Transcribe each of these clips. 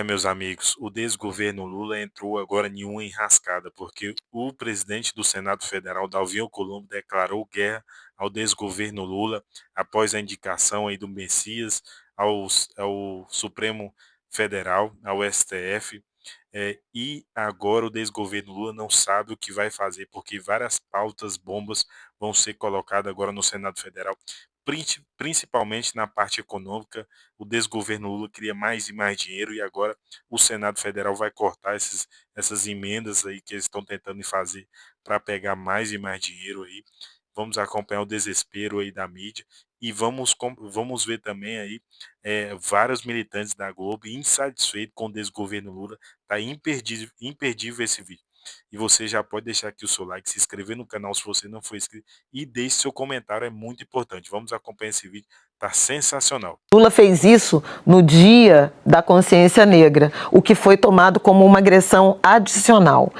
Meus amigos, o desgoverno Lula entrou agora em uma enrascada, porque o presidente do Senado Federal, Davi Alcolumbre, declarou guerra ao desgoverno Lula após a indicação aí do Messias ao Supremo Federal, ao STF. E agora o desgoverno Lula não sabe o que vai fazer, porque várias pautas bombas vão ser colocadas agora no Senado Federal, principalmente na parte econômica. O desgoverno Lula queria mais e mais dinheiro e agora o Senado Federal vai cortar essas emendas aí que eles estão tentando fazer para pegar mais e mais dinheiro aí. Vamos acompanhar o desespero aí da mídia e vamos ver também aí vários militantes da Globo insatisfeitos com o desgoverno Lula. Tá imperdível esse vídeo. E você já pode deixar aqui o seu like, se inscrever no canal se você não for inscrito e deixe seu comentário, é muito importante. Vamos acompanhar esse vídeo, tá sensacional. Lula fez isso no Dia da Consciência Negra, o que foi tomado como uma agressão adicional.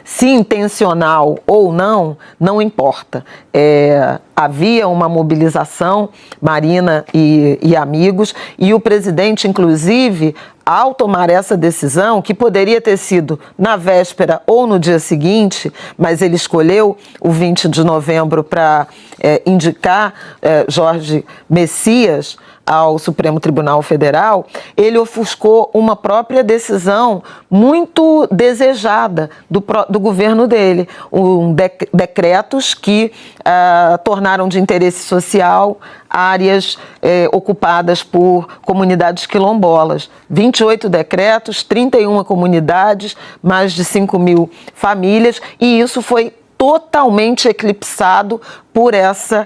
Se intencional ou não, não importa. Havia uma mobilização, Marina e amigos, e o presidente, inclusive, ao tomar essa decisão, que poderia ter sido na véspera ou no dia seguinte, mas ele escolheu o 20 de novembro para indicar Jorge Messias ao Supremo Tribunal Federal, ele ofuscou uma própria decisão muito desejada do governo dele, decretos que tornaram de interesse social áreas ocupadas por comunidades quilombolas. 28 decretos, 31 comunidades, mais de 5.000 famílias, e isso foi totalmente eclipsado por essa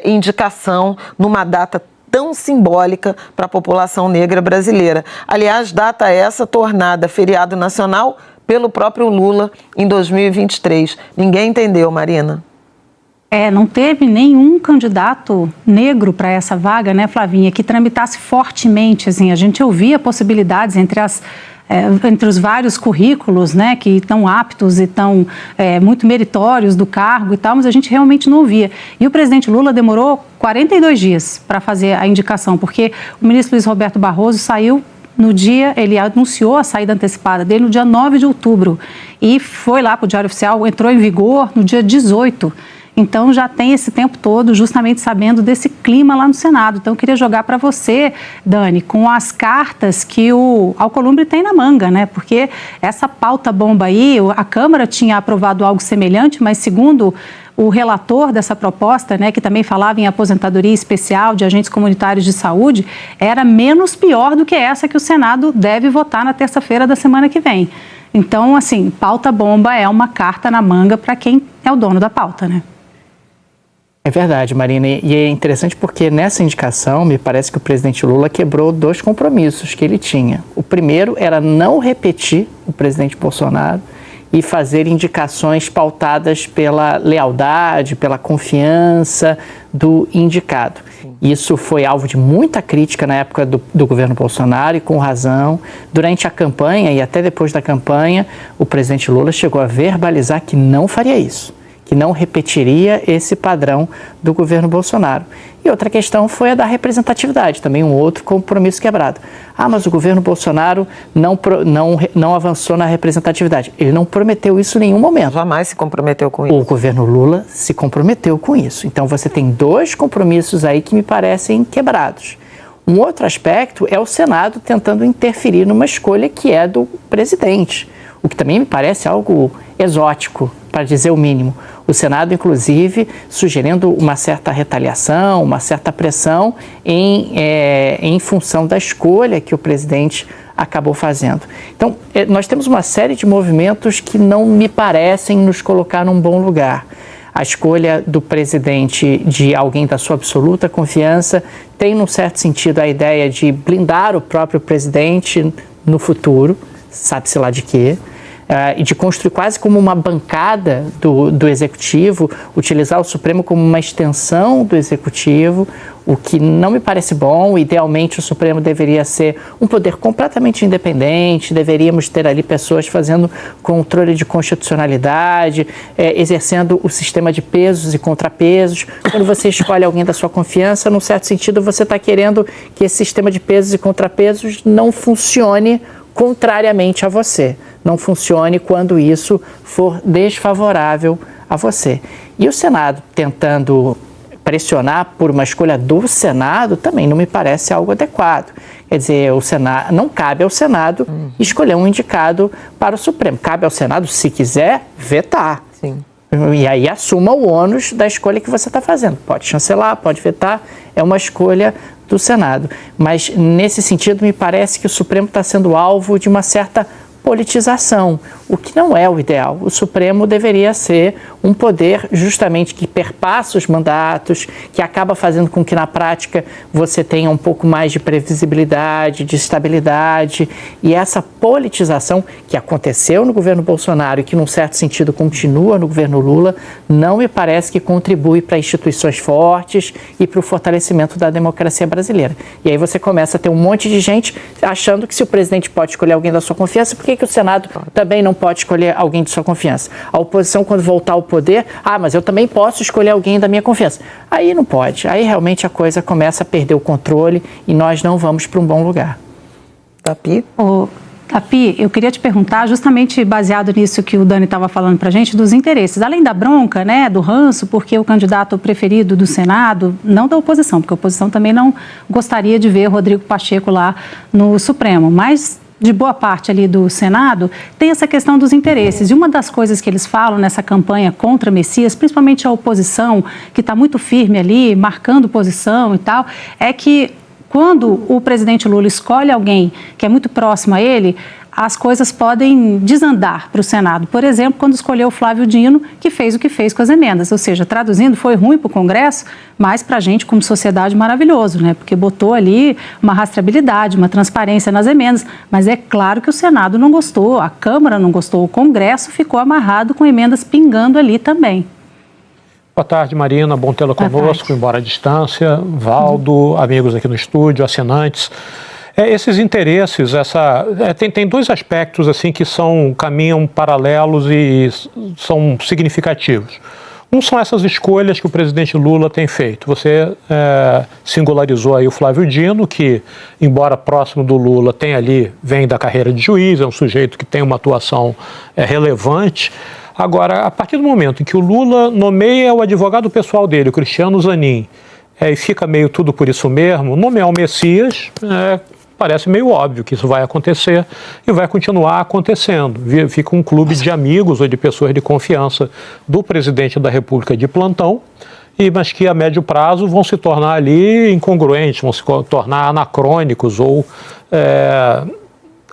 indicação numa data tão simbólica para a população negra brasileira. Aliás, data essa tornada feriado nacional pelo próprio Lula em 2023. Ninguém entendeu, Marina. Não teve nenhum candidato negro para essa vaga, né, Flavinha, que tramitasse fortemente. Assim, a gente ouvia possibilidades entre os vários currículos, né, que estão aptos e estão muito meritórios do cargo e tal, mas a gente realmente não via. E o presidente Lula demorou 42 dias para fazer a indicação, porque o ministro Luiz Roberto Barroso saiu no dia, ele anunciou a saída antecipada dele no dia 9 de outubro e foi lá para o Diário Oficial, entrou em vigor no dia 18. Então, já tem esse tempo todo justamente sabendo desse clima lá no Senado. Então, eu queria jogar para você, Dani, com as cartas que o Alcolumbre tem na manga, né? Porque essa pauta bomba aí, a Câmara tinha aprovado algo semelhante, mas segundo o relator dessa proposta, né, que também falava em aposentadoria especial de agentes comunitários de saúde, era menos pior do que essa que o Senado deve votar na terça-feira da semana que vem. Então, assim, pauta bomba é uma carta na manga para quem é o dono da pauta, né? É verdade, Marina, e é interessante porque nessa indicação me parece que o presidente Lula quebrou 2 compromissos que ele tinha. O primeiro era não repetir o presidente Bolsonaro e fazer indicações pautadas pela lealdade, pela confiança do indicado. Isso foi alvo de muita crítica na época do governo Bolsonaro e com razão. Durante a campanha e até depois da campanha, o presidente Lula chegou a verbalizar que não faria isso, que não repetiria esse padrão do governo Bolsonaro. E outra questão foi a da representatividade, também um outro compromisso quebrado. Mas o governo Bolsonaro não avançou na representatividade. Ele não prometeu isso em nenhum momento. Jamais se comprometeu com isso. O governo Lula se comprometeu com isso. Então você tem 2 compromissos aí que me parecem quebrados. Um outro aspecto é o Senado tentando interferir numa escolha que é do presidente, o que também me parece algo exótico, para dizer o mínimo. O Senado, inclusive, sugerindo uma certa retaliação, uma certa pressão em função da escolha que o presidente acabou fazendo. Então, nós temos uma série de movimentos que não me parecem nos colocar num bom lugar. A escolha do presidente de alguém da sua absoluta confiança tem, num certo sentido, a ideia de blindar o próprio presidente no futuro, sabe-se lá de quê. e de construir quase como uma bancada do Executivo, utilizar o Supremo como uma extensão do Executivo, o que não me parece bom. Idealmente, o Supremo deveria ser um poder completamente independente, deveríamos ter ali pessoas fazendo controle de constitucionalidade, exercendo o sistema de pesos e contrapesos. Quando você escolhe alguém da sua confiança, num certo sentido, você está querendo que esse sistema de pesos e contrapesos não funcione contrariamente a você, não funcione quando isso for desfavorável a você. E o Senado tentando pressionar por uma escolha do Senado também não me parece algo adequado. Quer dizer, o Senado, não cabe ao Senado escolher um indicado para o Supremo. Cabe ao Senado, se quiser, vetar. Sim. E aí assuma o ônus da escolha que você está fazendo. Pode chancelar, pode vetar, é uma escolha do Senado. Mas, nesse sentido, me parece que o Supremo está sendo alvo de uma certa politização, o que não é o ideal. O Supremo deveria ser um poder justamente que perpassa os mandatos, que acaba fazendo com que na prática você tenha um pouco mais de previsibilidade, de estabilidade, e essa politização que aconteceu no governo Bolsonaro e que num certo sentido continua no governo Lula, não me parece que contribui para instituições fortes e para o fortalecimento da democracia brasileira. E aí você começa a ter um monte de gente achando que se o presidente pode escolher alguém da sua confiança, por que o Senado também não pode escolher alguém de sua confiança? A oposição, quando voltar ao poder, mas eu também posso escolher alguém da minha confiança. Aí não pode. Aí realmente a coisa começa a perder o controle e nós não vamos para um bom lugar. Tapi? Tapi, eu queria te perguntar, justamente baseado nisso que o Dani estava falando para a gente, dos interesses. Além da bronca, né, do ranço, porque o candidato preferido do Senado, não da oposição, porque a oposição também não gostaria de ver Rodrigo Pacheco lá no Supremo, mas de boa parte ali do Senado, tem essa questão dos interesses. E uma das coisas que eles falam nessa campanha contra Messias, principalmente a oposição, que está muito firme ali, marcando posição e tal, é que quando o presidente Lula escolhe alguém que é muito próximo a ele, as coisas podem desandar para o Senado. Por exemplo, quando escolheu o Flávio Dino, que fez o que fez com as emendas. Ou seja, traduzindo, foi ruim para o Congresso, mas para a gente, como sociedade, maravilhoso, né? Porque botou ali uma rastreabilidade, uma transparência nas emendas. Mas é claro que o Senado não gostou, a Câmara não gostou, o Congresso ficou amarrado com emendas pingando ali também. Boa tarde, Marina. Bom tê-la conosco, embora à distância. Valdo, amigos aqui no estúdio, assinantes. Esses interesses, tem dois aspectos assim que caminham paralelos e são significativos. Um são essas escolhas que o presidente Lula tem feito. Você singularizou aí o Flávio Dino, que, embora próximo do Lula, vem da carreira de juiz, é um sujeito que tem uma atuação relevante. Agora, a partir do momento em que o Lula nomeia o advogado pessoal dele, o Cristiano Zanin, e fica meio tudo por isso mesmo, nomear o Messias parece meio óbvio que isso vai acontecer e vai continuar acontecendo. Fica um clube de amigos ou de pessoas de confiança do presidente da República de plantão, mas que a médio prazo vão se tornar ali incongruentes, vão se tornar anacrônicos ou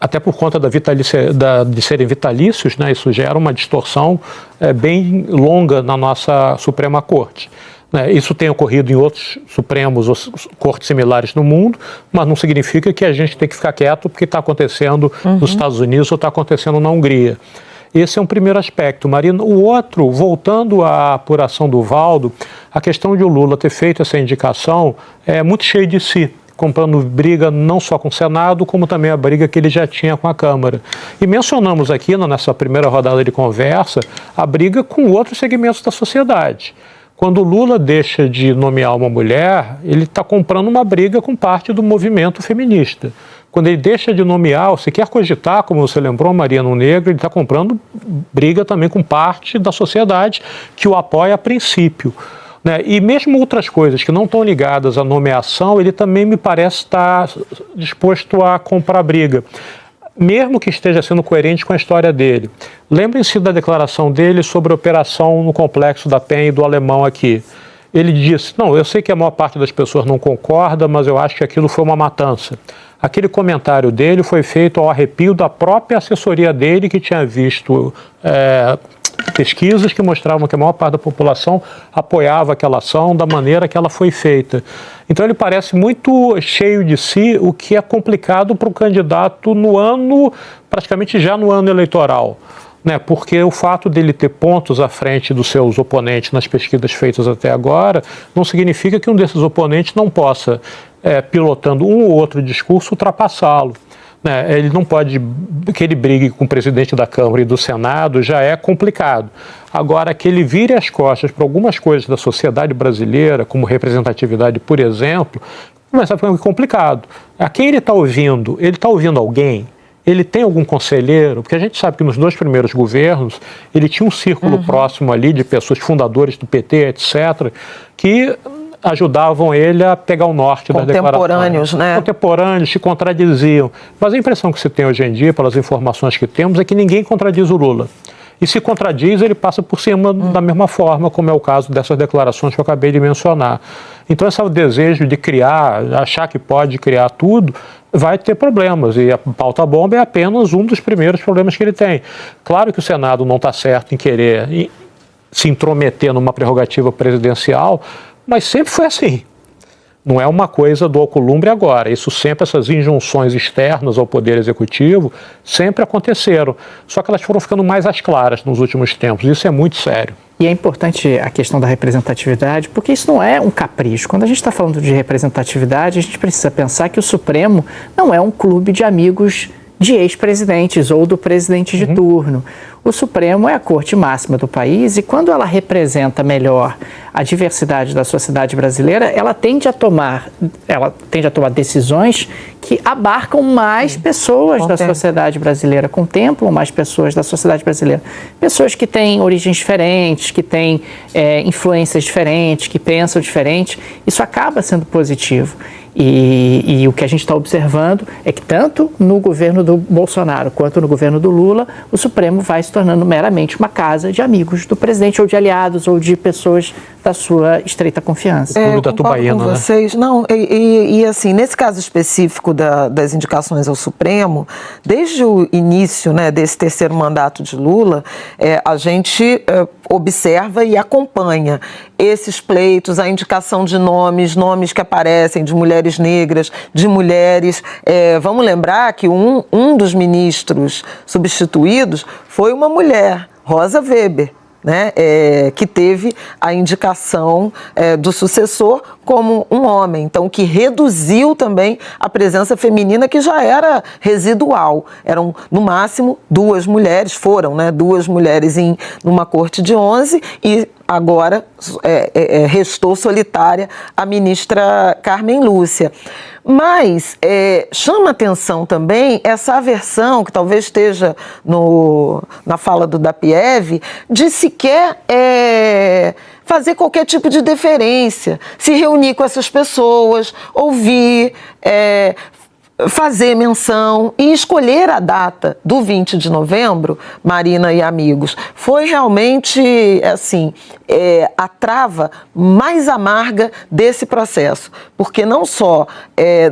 até por conta de serem vitalícios, né? Isso gera uma distorção bem longa na nossa Suprema Corte. Isso tem ocorrido em outros Supremos ou cortes similares no mundo, mas não significa que a gente tem que ficar quieto porque está acontecendo nos Estados Unidos ou está acontecendo na Hungria. Esse é um primeiro aspecto, Marina. O outro, voltando à apuração do Valdo, a questão de o Lula ter feito essa indicação é muito cheio de si, comprando briga não só com o Senado, como também a briga que ele já tinha com a Câmara. E mencionamos aqui, nessa primeira rodada de conversa, a briga com outros segmentos da sociedade. Quando o Lula deixa de nomear uma mulher, ele está comprando uma briga com parte do movimento feminista. Quando ele deixa de nomear, ou se quer cogitar, como você lembrou, Maria no Negro, ele está comprando briga também com parte da sociedade que o apoia a princípio. E mesmo outras coisas que não estão ligadas à nomeação, ele também me parece estar disposto a comprar briga, mesmo que esteja sendo coerente com a história dele. Lembrem-se da declaração dele sobre a operação no Complexo da Penha e do Alemão aqui. Ele disse, eu sei que a maior parte das pessoas não concorda, mas eu acho que aquilo foi uma matança. Aquele comentário dele foi feito ao arrepio da própria assessoria dele, que tinha visto pesquisas que mostravam que a maior parte da população apoiava aquela ação da maneira que ela foi feita. Então ele parece muito cheio de si, o que é complicado para o candidato praticamente já no ano eleitoral. Né, porque o fato dele ter pontos à frente dos seus oponentes nas pesquisas feitas até agora não significa que um desses oponentes não possa, pilotando um ou outro discurso, ultrapassá-lo. Né, ele não pode, que ele brigue com o presidente da Câmara e do Senado já é complicado. Agora, que ele vire as costas para algumas coisas da sociedade brasileira, como representatividade, por exemplo, começa a ficar complicado. A quem ele está ouvindo? Ele está ouvindo alguém? Ele tem algum conselheiro? Porque a gente sabe que nos 2 primeiros governos ele tinha um círculo próximo ali de pessoas fundadores do PT, etc., que ajudavam ele a pegar o norte das declarações. Contemporâneos, né? Contemporâneos, se contradiziam. Mas a impressão que se tem hoje em dia, pelas informações que temos, é que ninguém contradiz o Lula. E se contradiz, ele passa por cima da mesma forma, como é o caso dessas declarações que eu acabei de mencionar. Então, esse desejo de criar, achar que pode criar tudo, vai ter problemas. E a pauta-bomba é apenas um dos primeiros problemas que ele tem. Claro que o Senado não está certo em querer se intrometer numa prerrogativa presidencial, mas sempre foi assim. Não é uma coisa do Alcolumbre agora. Isso sempre, essas injunções externas ao Poder Executivo, sempre aconteceram. Só que elas foram ficando mais às claras nos últimos tempos. Isso é muito sério. E é importante a questão da representatividade, porque isso não é um capricho. Quando a gente está falando de representatividade, a gente precisa pensar que o Supremo não é um clube de amigos de ex-presidentes ou do presidente de turno. O Supremo é a corte máxima do país e quando ela representa melhor a diversidade da sociedade brasileira, ela tende a tomar decisões que abarcam mais pessoas da sociedade brasileira, contemplam mais pessoas da sociedade brasileira. Pessoas que têm origens diferentes, que têm influências diferentes, que pensam diferente. Isso acaba sendo positivo. E o que a gente está observando é que tanto no governo do Bolsonaro quanto no governo do Lula, o Supremo vai se tornando meramente uma casa de amigos do presidente ou de aliados ou de pessoas da sua estreita confiança. Eu concordo com vocês. Não, assim, nesse caso específico das indicações ao Supremo, desde o início, né, desse terceiro mandato de Lula, a gente observa e acompanha esses pleitos, a indicação de nomes que aparecem de mulheres negras, de mulheres. Vamos lembrar que um dos ministros substituídos foi uma mulher, Rosa Weber, né, que teve a indicação do sucessor como um homem, então que reduziu também a presença feminina que já era residual. Eram, no máximo, 2 mulheres, foram, né, 2 mulheres numa corte de 11 e agora restou solitária a ministra Carmen Lúcia. Mas chama atenção também essa aversão, que talvez esteja na fala do Dapiev, de sequer fazer qualquer tipo de deferência, se reunir com essas pessoas, ouvir, fazer menção e escolher a data do 20 de novembro, Marina e amigos, foi realmente, assim, a trava mais amarga desse processo, porque não só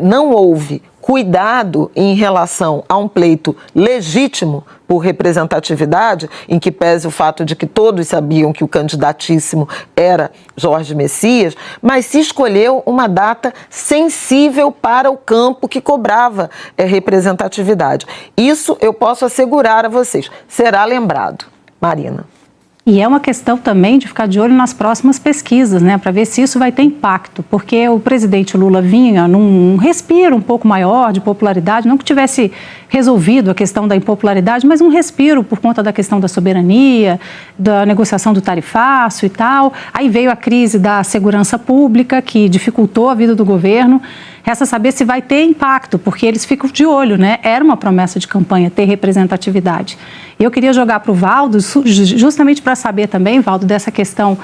não houve cuidado em relação a um pleito legítimo por representatividade, em que pese o fato de que todos sabiam que o candidatíssimo era Jorge Messias, mas se escolheu uma data sensível para o campo que cobrava representatividade. Isso eu posso assegurar a vocês, será lembrado. Marina. E é uma questão também de ficar de olho nas próximas pesquisas, né, para ver se isso vai ter impacto, porque o presidente Lula vinha num respiro um pouco maior de popularidade, não que tivesse resolvido a questão da impopularidade, mas um respiro por conta da questão da soberania, da negociação do tarifaço e tal. Aí veio a crise da segurança pública, que dificultou a vida do governo. Resta saber se vai ter impacto, porque eles ficam de olho, né? Era uma promessa de campanha ter representatividade. E eu queria jogar para o Valdo, justamente para saber também, Valdo, dessa questão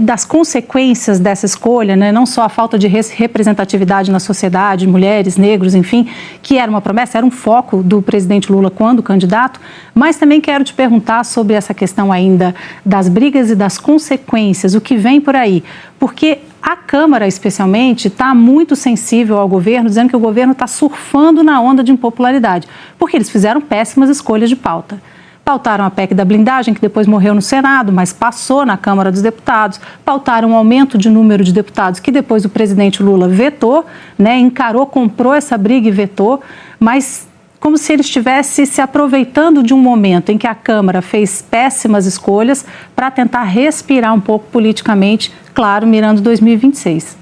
das consequências dessa escolha, né? Não só a falta de representatividade na sociedade, mulheres, negros, enfim, que era uma promessa, era um foco do presidente Lula quando candidato, mas também quero te perguntar sobre essa questão ainda das brigas e das consequências, o que vem por aí, porque a Câmara, especialmente, está muito sensível ao governo, dizendo que o governo está surfando na onda de impopularidade, porque eles fizeram péssimas escolhas de pauta. Pautaram a PEC da blindagem, que depois morreu no Senado, mas passou na Câmara dos Deputados. Pautaram um aumento de número de deputados, que depois o presidente Lula vetou, né, encarou, comprou essa briga e vetou, mas como se ele estivesse se aproveitando de um momento em que a Câmara fez péssimas escolhas para tentar respirar um pouco politicamente, claro, mirando 2026.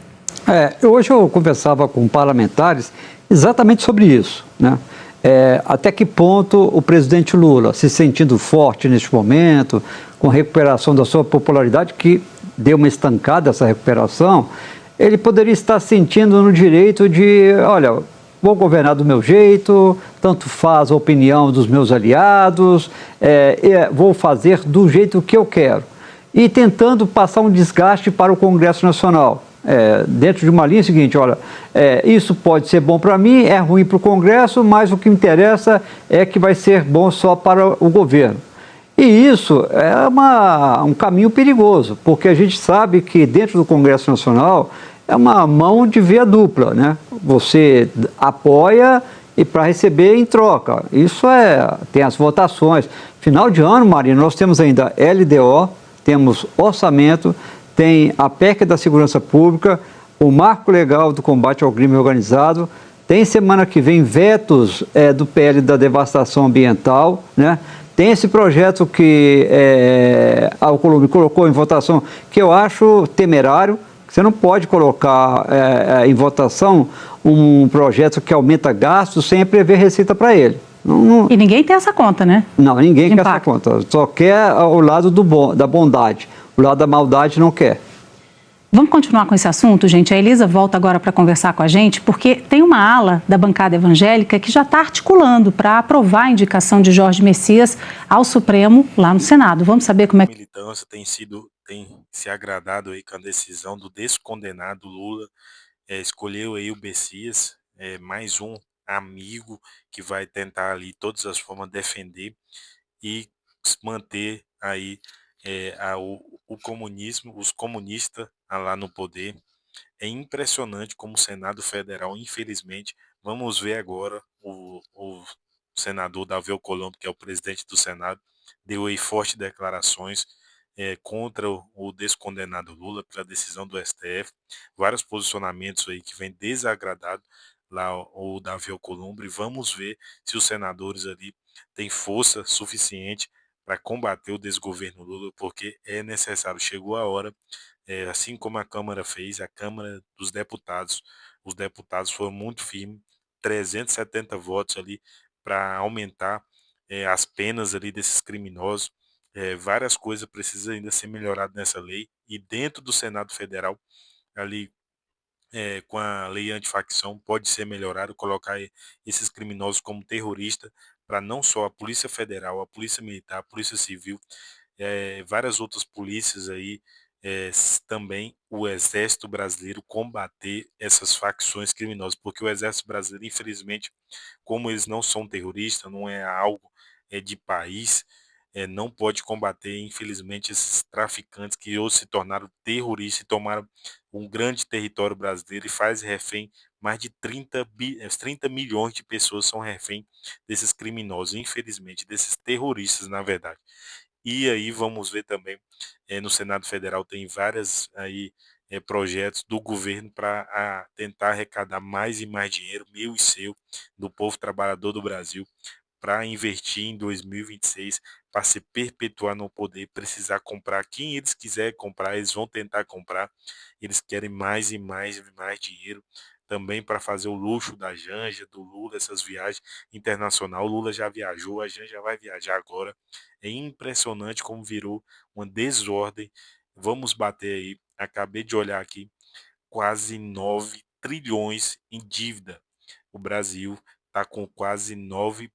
Hoje eu conversava com parlamentares exatamente sobre isso, né? Até que ponto o presidente Lula, se sentindo forte neste momento, com a recuperação da sua popularidade, que deu uma estancada essa recuperação, ele poderia estar sentindo no direito de, olha, vou governar do meu jeito, tanto faz a opinião dos meus aliados, vou fazer do jeito que eu quero. E tentando passar um desgaste para o Congresso Nacional. Dentro de uma linha seguinte, olha, isso pode ser bom para mim, é ruim para o Congresso, mas o que me interessa é que vai ser bom só para o governo. E isso é um caminho perigoso, porque a gente sabe que dentro do Congresso Nacional é uma mão de via dupla, né? Você apoia e para receber em troca. Isso tem as votações. Final de ano, Marina, nós temos ainda LDO, temos orçamento, tem a PEC da Segurança Pública, o Marco Legal do Combate ao Crime Organizado, tem semana que vem vetos do PL da devastação ambiental, né? Tem esse projeto que a Alcolumbre colocou em votação, que eu acho temerário. Você não pode colocar em votação um projeto que aumenta gastos sem prever receita para ele. E ninguém tem essa conta, né? Não, ninguém quer essa conta. Só quer o lado da bondade. O lado da maldade não quer. Vamos continuar com esse assunto, gente? A Elisa volta agora para conversar com a gente, porque tem uma ala da bancada evangélica que já está articulando para aprovar a indicação de Jorge Messias ao Supremo lá no Senado. Vamos saber como é que... A militância tem se agradado aí com a decisão do descondenado Lula, escolheu aí o Messias, mais um amigo que vai tentar ali de todas as formas defender e manter aí o comunismo, os comunistas lá no poder. É impressionante como o Senado Federal, infelizmente, vamos ver agora o senador Davi Alcolumbre, que é o presidente do Senado, deu aí fortes declarações contra o descondenado Lula pela decisão do STF, vários posicionamentos aí que vem desagradado lá o Davi Alcolumbre. Vamos ver se os senadores ali têm força suficiente para combater o desgoverno Lula, porque é necessário, chegou a hora, assim como a Câmara fez, a Câmara dos Deputados, os deputados foram muito firmes, 370 votos ali para aumentar as penas ali desses criminosos. Várias coisas precisam ainda ser melhoradas nessa lei, e dentro do Senado Federal, ali com a lei antifacção, pode ser melhorado, colocar esses criminosos como terroristas, para não só a Polícia Federal, a Polícia Militar, a Polícia Civil, várias outras polícias aí, também o Exército Brasileiro combater essas facções criminosas, porque o Exército Brasileiro, infelizmente, como eles não são terroristas, não é algo de país, não pode combater, infelizmente, esses traficantes que hoje se tornaram terroristas e tomaram um grande território brasileiro e faz refém mais de 30 milhões de pessoas são refém desses criminosos, infelizmente, desses terroristas, na verdade. E aí vamos ver também, no Senado Federal tem vários aí, projetos do governo para tentar arrecadar mais e mais dinheiro, meu e seu, do povo trabalhador do Brasil, para investir em 2026, para se perpetuar no poder, precisar comprar quem eles quiserem comprar, eles vão tentar comprar, eles querem mais e mais e mais dinheiro, também para fazer o luxo da Janja, do Lula, essas viagens internacionais. O Lula já viajou, a Janja vai viajar agora. É impressionante como virou uma desordem. Vamos bater aí, acabei de olhar aqui, quase 9 trilhões em dívida. O Brasil está com quase 9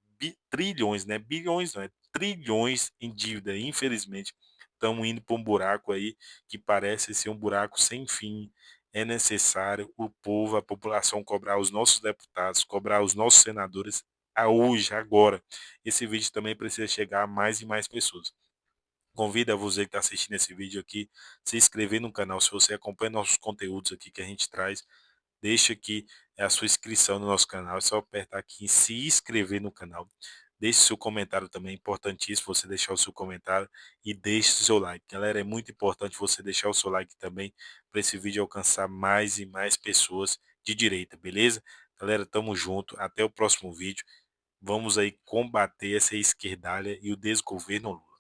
trilhões, né? Bilhões não, é trilhões em dívida. Infelizmente, estamos indo para um buraco aí que parece ser um buraco sem fim. É necessário o povo, a população cobrar os nossos deputados, cobrar os nossos senadores hoje, agora. Esse vídeo também precisa chegar a mais e mais pessoas. Convido a você que está assistindo esse vídeo aqui, se inscrever no canal, se você acompanha nossos conteúdos aqui que a gente traz, deixa aqui a sua inscrição no nosso canal, é só apertar aqui em se inscrever no canal. Deixe seu comentário também, é importantíssimo você deixar o seu comentário e deixe o seu like. Galera, é muito importante você deixar o seu like também para esse vídeo alcançar mais e mais pessoas de direita, beleza? Galera, tamo junto, até o próximo vídeo. Vamos aí combater essa esquerdalha e o desgoverno Lula.